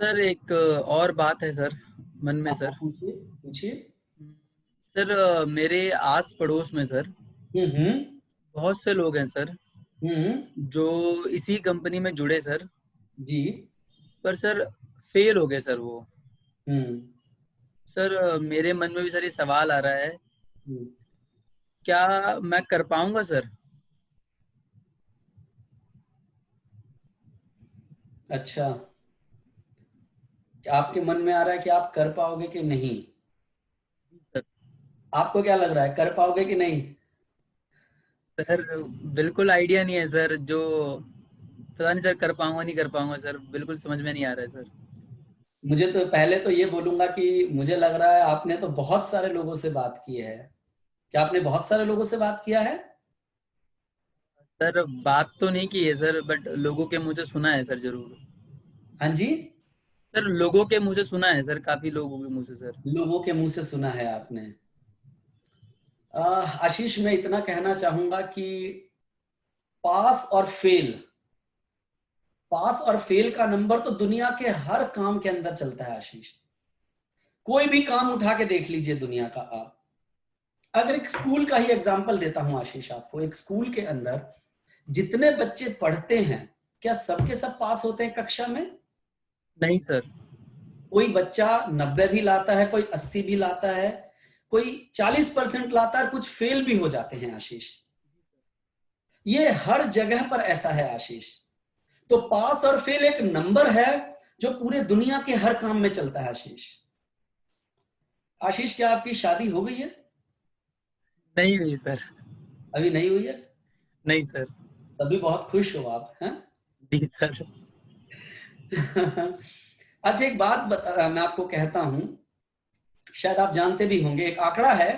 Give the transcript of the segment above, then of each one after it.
Sir एक और बात है सर, मन में हाँ हाँ, सर। पूछिए पूछिए। सर मेरे आस पड़ोस में सर हम्म। बहुत से लोग हैं सर हम्म। जो इसी कंपनी में जुड़े सर, जी। पर सर फेल हो गए सर वो। हम्म। सर मेरे मन में भी सर ये सवाल आ रहा है, हम्म। क्या मैं कर पाऊंगा सर? अच्छा, आपके मन में आ रहा है कि आप कर पाओगे कि नहीं? सर आपको क्या लग रहा है, कर पाओगे कि नहीं? सर बिल्कुल आइडिया नहीं है सर, जो पता नहीं सर कर पाऊंगा नहीं कर पाऊंगा सर, बिल्कुल समझ में नहीं आ रहा है सर। मुझे तो पहले तो ये बोलूंगा कि मुझे लग रहा है आपने तो बहुत सारे लोगों से बात की है। क्या आपने बहुत सारे लोगों से बात किया है? सर बात तो नहीं की है सर, बट लोगों के मुंह से सुना है सर जरूर। हाँ जी। सर लोगों के मुंह से सुना है सर, काफी लोगों के मुंह से सर। लोगों के मुंह से सुना है आपने। आशीष, मैं इतना कहना चाहूंगा कि पास और फेल, पास और फेल का नंबर तो दुनिया के हर काम के अंदर चलता है आशीष। कोई भी काम उठा के देख लीजिए दुनिया का आप। अगर एक स्कूल का ही एग्जांपल देता हूं आशीष आपको, एक स्कूल के अंदर जितने बच्चे पढ़ते हैं, क्या सबके सब पास होते हैं कक्षा में? नहीं सर। कोई बच्चा 90 भी लाता है, कोई 80 भी लाता है, कोई 40% लाता है, कुछ फेल भी हो जाते हैं आशीष। ये हर जगह पर ऐसा है आशीष। तो पास और फेल एक नंबर है जो पूरे दुनिया के हर काम में चलता है आशीष। आशीष, क्या आपकी शादी हो गई है? नहीं हुई सर। अभी नहीं हुई है? नहीं सर। तभी बहुत खुश हो आप, हैं? जी सर। अच्छा, एक बात बता, मैं आपको कहता हूं, शायद आप जानते भी होंगे, एक आंकड़ा है।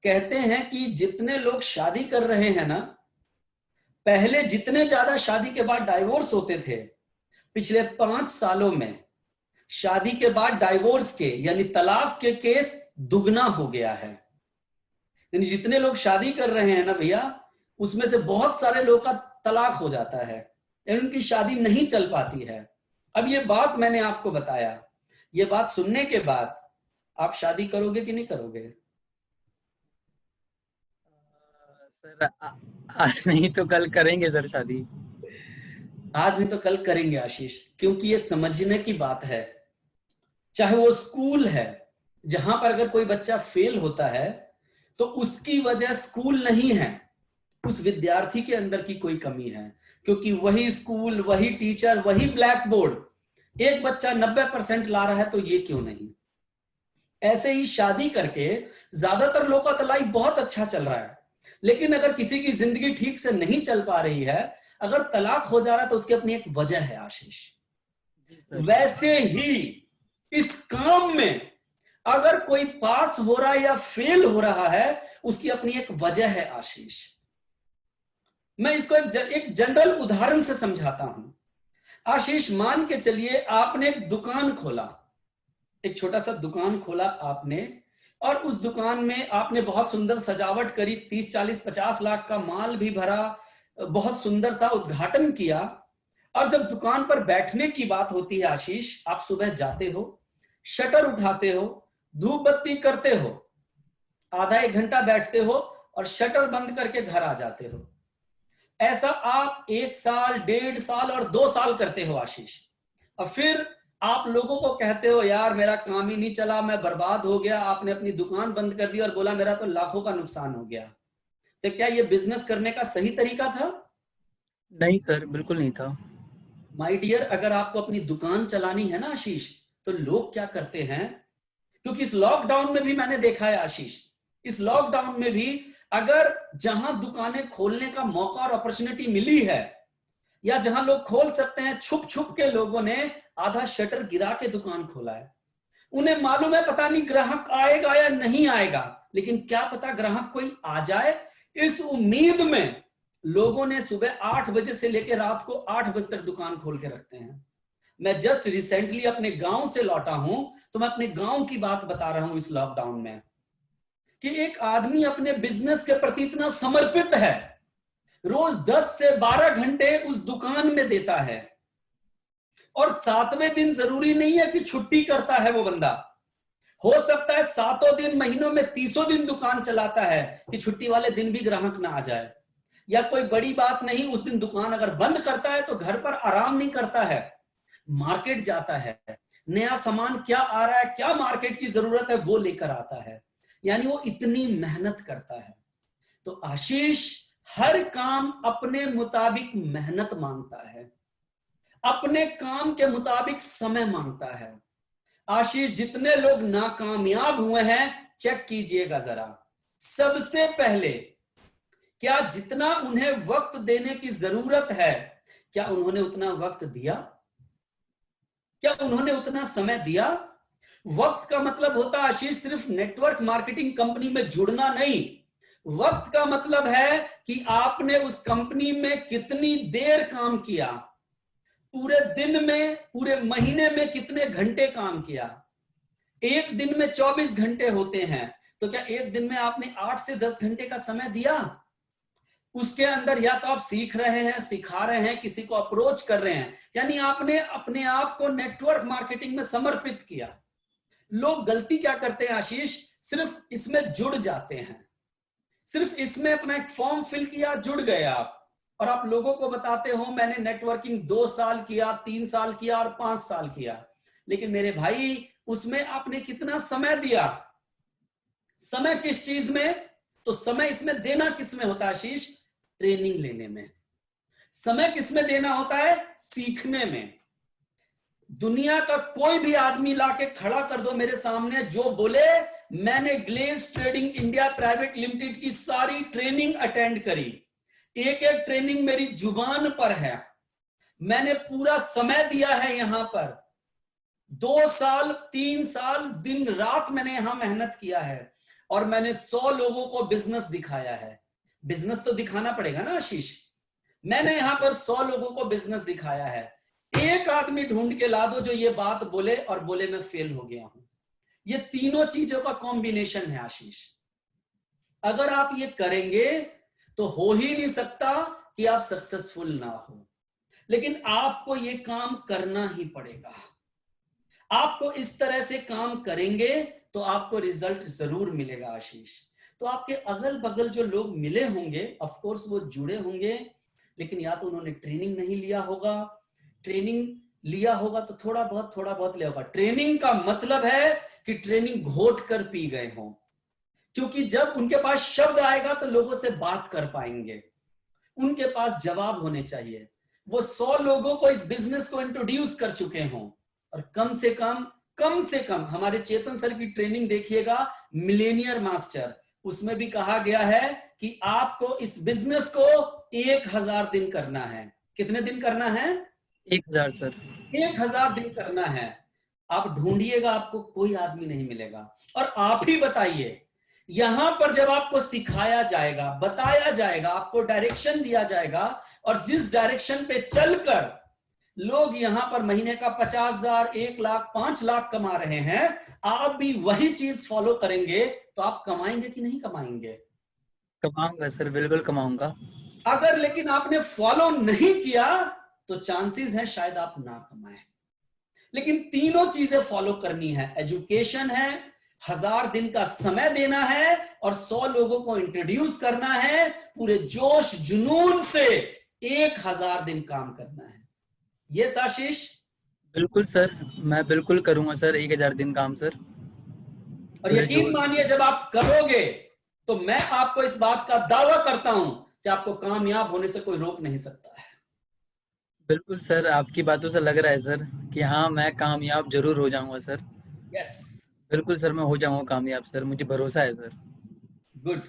कहते हैं कि जितने लोग शादी कर रहे हैं ना, पहले जितने ज्यादा शादी के बाद डाइवोर्स होते थे, पिछले 5 सालों में शादी के बाद डाइवोर्स के यानी तलाक के केस दुगना हो गया है। यानी जितने लोग शादी कर रहे हैं ना भैया, उसमें से बहुत सारे लोग का तलाक हो जाता है, यानी उनकी शादी नहीं चल पाती है। अब ये बात मैंने आपको बताया, ये बात सुनने के बाद आप शादी करोगे कि नहीं करोगे? सर आज नहीं तो कल करेंगे सर शादी। आज नहीं तो कल करेंगे आशीष, क्योंकि ये समझने की बात है। चाहे वो स्कूल है, जहां पर अगर कोई बच्चा फेल होता है तो उसकी वजह स्कूल नहीं है, उस विद्यार्थी के अंदर की कोई कमी है। क्योंकि वही स्कूल, वही टीचर, वही ब्लैक बोर्ड, एक बच्चा 90% ला रहा है तो ये क्यों नहीं? ऐसे ही शादी करके ज्यादातर लोगों का लाइफ बहुत अच्छा चल रहा है, लेकिन अगर किसी की जिंदगी ठीक से नहीं चल पा रही है, अगर तलाक हो जा रहा है, तो उसकी अपनी एक वजह है आशीष। जी सर। वैसे ही इस काम में अगर कोई पास हो रहा है या फेल हो रहा है, उसकी अपनी एक वजह है आशीष। मैं इसको एक जनरल उदाहरण से समझाता हूं। आशीष, मान के चलिए आपने एक दुकान खोला, एक छोटा सा दुकान खोला आपने, और उस दुकान में आपने बहुत सुंदर सजावट करी, 30 40 50 लाख का माल भी भरा, बहुत सुंदर सा उद्घाटन किया। और जब दुकान पर बैठने की बात होती है आशीष, आप सुबह जाते हो, शटर उठाते हो, धूप बत्ती करते हो, आधा एक घंटा बैठते हो और शटर बंद करके घर आ जाते हो। ऐसा आप 1 साल, 1.5 साल और 2 साल करते हो आशीष। और फिर आप लोगों को कहते हो, यार मेरा काम ही नहीं चला, मैं बर्बाद हो गया, आपने अपनी दुकान बंद कर दी और बोला मेरा तो लाखों का नुकसान हो गया। तो क्या ये बिजनेस करने का सही तरीका था? नहीं सर, बिल्कुल नहीं था। माय डियर, अगर आपको अपनी दुकान चलानी है ना आशीष, तो लोग क्या करते हैं, क्योंकि इस लॉकडाउन में भी मैंने देखा है आशीष, इस लॉकडाउन में भी अगर जहां दुकानें खोलने का मौका और अपॉर्चुनिटी मिली है, या जहां लोग खोल सकते हैं, छुप छुप के लोगों ने आधा शटर गिरा के दुकान खोला है। उन्हें मालूम है पता नहीं ग्राहक आएगा या नहीं आएगा, लेकिन क्या पता ग्राहक कोई आ जाए, इस उम्मीद में लोगों ने सुबह 8 बजे से लेकर रात को 8 बजे तक दुकान खोल के रखते हैं। मैं जस्ट रिसेंटली अपने गांव से लौटा हूं, तो मैं अपने गांव की बात बता रहा हूं इस लॉकडाउन में, कि एक आदमी अपने बिजनेस के प्रति इतना समर्पित है, रोज 10 से 12 घंटे उस दुकान में देता है, और 7वें दिन जरूरी नहीं है कि छुट्टी करता है वो बंदा। हो सकता है 7 दिन महीनों में 30 दिन दुकान चलाता है कि छुट्टी वाले दिन भी ग्राहक ना आ जाए, या कोई बड़ी बात नहीं उस दिन दुकान अगर बंद करता है तो घर पर आराम नहीं करता है, मार्केट जाता है, नया सामान क्या आ रहा है, क्या मार्केट की जरूरत है वो लेकर आता है, यानी वो इतनी मेहनत करता है। तो आशीष, हर काम अपने मुताबिक मेहनत मांगता है, अपने काम के मुताबिक समय मांगता है। आशीष, जितने लोग नाकामयाब हुए हैं चेक कीजिएगा जरा। सबसे पहले, क्या जितना उन्हें वक्त देने की जरूरत है, क्या उन्होंने उतना वक्त दिया? क्या उन्होंने उतना समय दिया? वक्त का मतलब होता है आशीष सिर्फ नेटवर्क मार्केटिंग कंपनी में जुड़ना नहीं। वक्त का मतलब है कि आपने उस कंपनी में कितनी देर काम किया, पूरे दिन में, पूरे महीने में कितने घंटे काम किया। एक दिन में 24 घंटे होते हैं, तो क्या एक दिन में आपने 8 से 10 घंटे का समय दिया? उसके अंदर या तो आप सीख रहे हैं, सिखा रहे हैं, किसी को अप्रोच कर रहे हैं, यानी आपने अपने आप को नेटवर्क मार्केटिंग में समर्पित किया। लोग गलती क्या करते हैं आशीष, सिर्फ इसमें जुड़ जाते हैं, सिर्फ इसमें अपना एक फॉर्म फिल किया, जुड़ गए आप, और आप लोगों को बताते हो मैंने नेटवर्किंग 2 साल किया, 3 साल किया और 5 साल किया। लेकिन मेरे भाई, उसमें आपने कितना समय दिया? समय किस चीज में? तो समय इसमें देना किस में होता है आशीष? ट्रेनिंग लेने में। समय किस में देना होता है? सीखने में। दुनिया का कोई भी आदमी लाके खड़ा कर दो मेरे सामने जो बोले मैंने glaze trading India private limited की सारी ट्रेनिंग अटेंड करी, एक एक ट्रेनिंग मेरी जुबान पर है, मैंने पूरा समय दिया है यहां पर, 2 साल 3 साल दिन रात मैंने यहां मेहनत किया है, और मैंने 100 लोगों को बिजनेस दिखाया है। बिजनेस तो दिखाना पड़ेगा ना आशीष। मैंने यहां पर 100 लोगों को बिजनेस दिखाया है। एक आदमी ढूंढ के ला दो जो ये बात बोले और बोले मैं फेल हो गया हूं। ये तीनों चीजों का कॉम्बिनेशन है आशीष। अगर आप ये करेंगे तो हो ही नहीं सकता कि आप सक्सेसफुल ना हो, लेकिन आपको ये काम करना ही पड़ेगा। आपको इस तरह से काम करेंगे तो आपको रिजल्ट जरूर मिलेगा आशीष। तो आपके अगल बगल जो लोग मिले होंगे, ऑफ कोर्स वो जुड़े होंगे, लेकिन या तो उन्होंने ट्रेनिंग नहीं लिया होगा, ट्रेनिंग लिया होगा तो थोड़ा बहुत लिया होगा। ट्रेनिंग का मतलब है कि ट्रेनिंग घोट कर पी गए हों, क्योंकि जब उनके पास शब्द आएगा तो लोगों से बात कर पाएंगे, उनके पास जवाब होने चाहिए। वो 100 लोगों को इस बिजनेस को इंट्रोड्यूस कर चुके हों, और कम से कम हमारे चेतन सर की ट्रेनिंग देखिएगा, मिलेनियर मास्टर, उसमें भी कहा गया है कि आपको इस बिजनेस को 1000 दिन करना है। कितने दिन करना है? 1000 सर। 1000 दिन करना है। आप ढूंढिएगा, आपको कोई आदमी नहीं मिलेगा। और आप ही बताइए, यहां पर जब आपको सिखाया जाएगा, बताया जाएगा, आपको डायरेक्शन दिया जाएगा, और जिस डायरेक्शन पे चलकर लोग यहां पर महीने का 50,000, 1 लाख, 5 लाख कमा रहे हैं, आप भी वही चीज फॉलो करेंगे तो आप कमाएंगे कि नहीं कमाएंगे? कमाऊंगा सर, बिल्कुल कमाऊंगा। अगर लेकिन आपने फॉलो नहीं किया तो चांसेस है शायद आप ना कमाएं। लेकिन तीनों चीजें फॉलो करनी है, एजुकेशन है, 1000 दिन का समय देना है, और 100 लोगों को इंट्रोड्यूस करना है, पूरे जोश जुनून से 1000 दिन काम करना है। ये आशीष? बिल्कुल सर, मैं बिल्कुल करूंगा सर 1000 दिन काम सर। और यकीन मानिए जब आप करोगे तो मैं आपको इस बात का दावा करता हूं कि आपको कामयाब होने से कोई रोक नहीं सकता है। बिल्कुल सर, आपकी बातों से लग रहा है सर कि हाँ, मैं कामयाब जरूर हो जाऊंगा सर। यस, बिल्कुल सर, मैं हो जाऊंगा कामयाब सर, मुझे भरोसा है सर। गुड।